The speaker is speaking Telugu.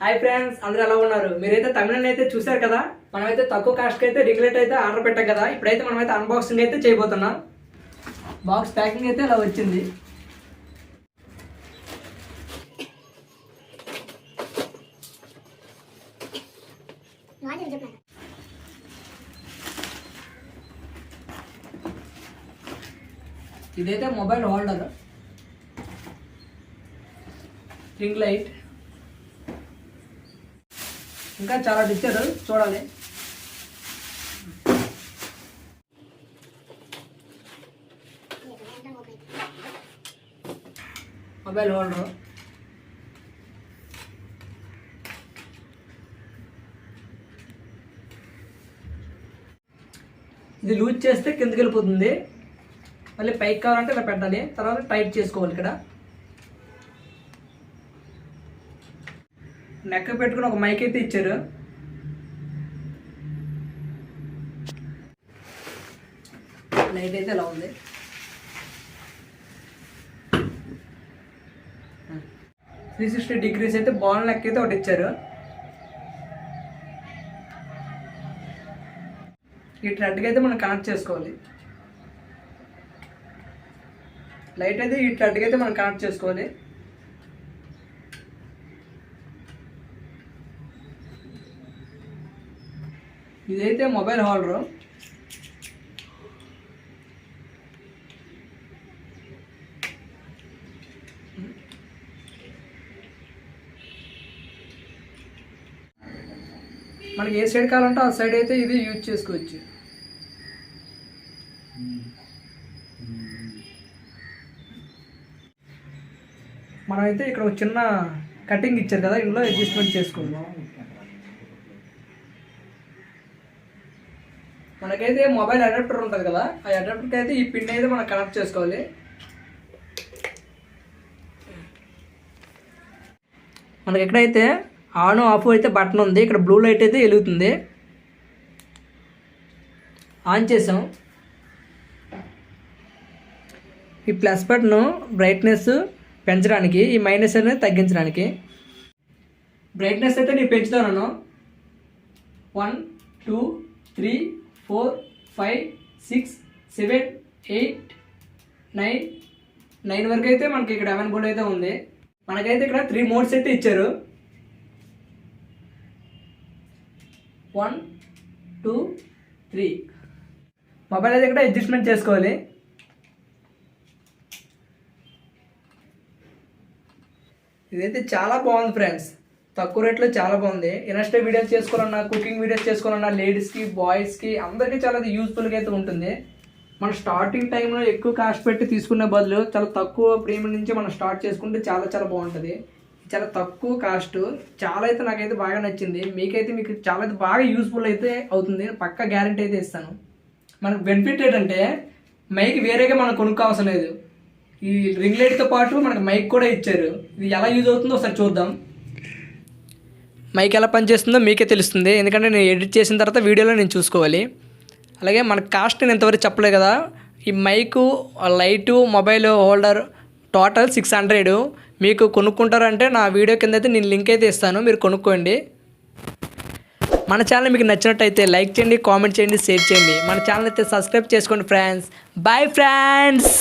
హాయ్ ఫ్రెండ్స్, అందరూ ఎలా ఉన్నారు? మీరైతే తమిళని అయితే చూసారు కదా. మనమైతే తక్కువ కాస్ట్కి అయితే రింగ్లైట్ అయితే ఆర్డర్ పెట్టాం కదా. ఇప్పుడైతే మనమైతే అన్బాక్సింగ్ అయితే చేయబోతున్నాం. బాక్స్ ప్యాకింగ్ అయితే ఇలా వచ్చింది. ఇదైతే మొబైల్ హోల్డర్, రింగ్ లైట్, ఇంకా చాలా ఇచ్చారు చూడాలి. మొబైల్ హోల్డర్, ఇది లూజ్ చేస్తే కిందకి వెళ్ళిపోతుంది. మళ్ళీ పైకి కావాలంటే ఇలా పెట్టాలి, తర్వాత టైట్ చేసుకోవాలి. ఇక్కడ నెక్ పెట్టుకుని ఒక మైక్ అయితే ఇచ్చారు. లైట్ అయితే ఇలా ఉంది. త్రీ 360 డిగ్రీస్ అయితే బాల్ నెక్ అయితే ఒకటి ఇచ్చారు. ఈ థ్రెడ్కి అయితే మనం కనెక్ట్ చేసుకోవాలి. లైట్ అయితే ఈ థ్రెడ్కి అయితే మనం కనెక్ట్ చేసుకోవాలి. ఇదైతే మొబైల్ హోల్డర్. మనకి ఏ సైడ్ కావాలంటే ఆ సైడ్ అయితే ఇది యూజ్ చేసుకోవచ్చు. మనమైతే ఇక్కడ ఒక చిన్న కటింగ్ ఇచ్చారు కదా, ఇందులో అడ్జస్ట్మెంట్ చేసుకుందాం. మనకైతే మొబైల్ అడాప్టర్ ఉంటుంది కదా, ఆ అడాప్టర్కి అయితే ఈ పిన్ అయితే మనం కనెక్ట్ చేసుకోవాలి. మనకి ఎక్కడైతే ఆన్ ఆఫ్ అయితే బటన్ ఉంది, ఇక్కడ బ్లూ లైట్ అయితే వెలుగుతుంది. ఆన్ చేసాం. ఈ ప్లస్ బటన్ బ్రైట్నెస్ పెంచడానికి, ఈ మైనస్ అనేది తగ్గించడానికి. బ్రైట్నెస్ అయితే నేను పెంచుతాను. 1 2 3 4 5 6 7 8 9 వరకు అయితే మనకి ఇక్కడ అవైలబుల్ అయితే ఉంది. మనకైతే ఇక్కడ 3 మోడ్స్ అయితే ఇచ్చారు. 1 2 3. మొబైల్ అయితే ఇక్కడ అడ్జస్ట్మెంట్ చేసుకోవాలి. ఇదైతే చాలా బాగుంది ఫ్రెండ్స్, తక్కువ రేట్లో చాలా బాగుంది. ఇన్స్టా వీడియోస్ చేసుకోవాలన్నా, కుకింగ్ వీడియోస్ చేసుకోవాలన్నా, లేడీస్కి బాయ్స్కి అందరికీ చాలా యూస్ఫుల్గా అయితే ఉంటుంది. మన స్టార్టింగ్ టైంలో ఎక్కువ కాస్ట్ పెట్టి తీసుకునే బదులు చాలా తక్కువ ప్రీమియం నుంచి మనం స్టార్ట్ చేసుకుంటే చాలా చాలా బాగుంటుంది. చాలా తక్కువ కాస్ట్, చాలా అయితే నాకైతే బాగా నచ్చింది. మీకు చాలా అయితే బాగా యూస్ఫుల్ అయితే అవుతుంది, పక్కా గ్యారంటీ అయితే ఇస్తాను. మనకు బెనిఫిట్ ఏంటంటే మైక్ వేరేగా మనం కొనుక్కోవసరం లేదు. ఈ రింగ్ లైట్తో పాటు మనకు మైక్ కూడా ఇచ్చారు. ఇది ఎలా యూజ్ అవుతుందో ఒకసారి చూద్దాం. మైక్ ఎలా పనిచేస్తుందో మీకే తెలుస్తుంది, ఎందుకంటే నేను ఎడిట్ చేసిన తర్వాత వీడియోలో నేను చూసుకోవాలి. అలాగే మన కాస్ట్ నేను ఇంతవరకు చెప్పలేదు కదా. ఈ mike, light, mobile holder total 600. మీకు కొనుక్కుంటారంటే నా వీడియో కింద అయితే నేను లింక్ అయితే ఇస్తాను, మీరు కొనుక్కోండి. మన ఛానల్ మీకు నచ్చినట్టయితే లైక్ చేయండి, కామెంట్ చేయండి, షేర్ చేయండి. మన ఛానల్ అయితే సబ్స్క్రైబ్ చేసుకోండి ఫ్రెండ్స్. Bye friends.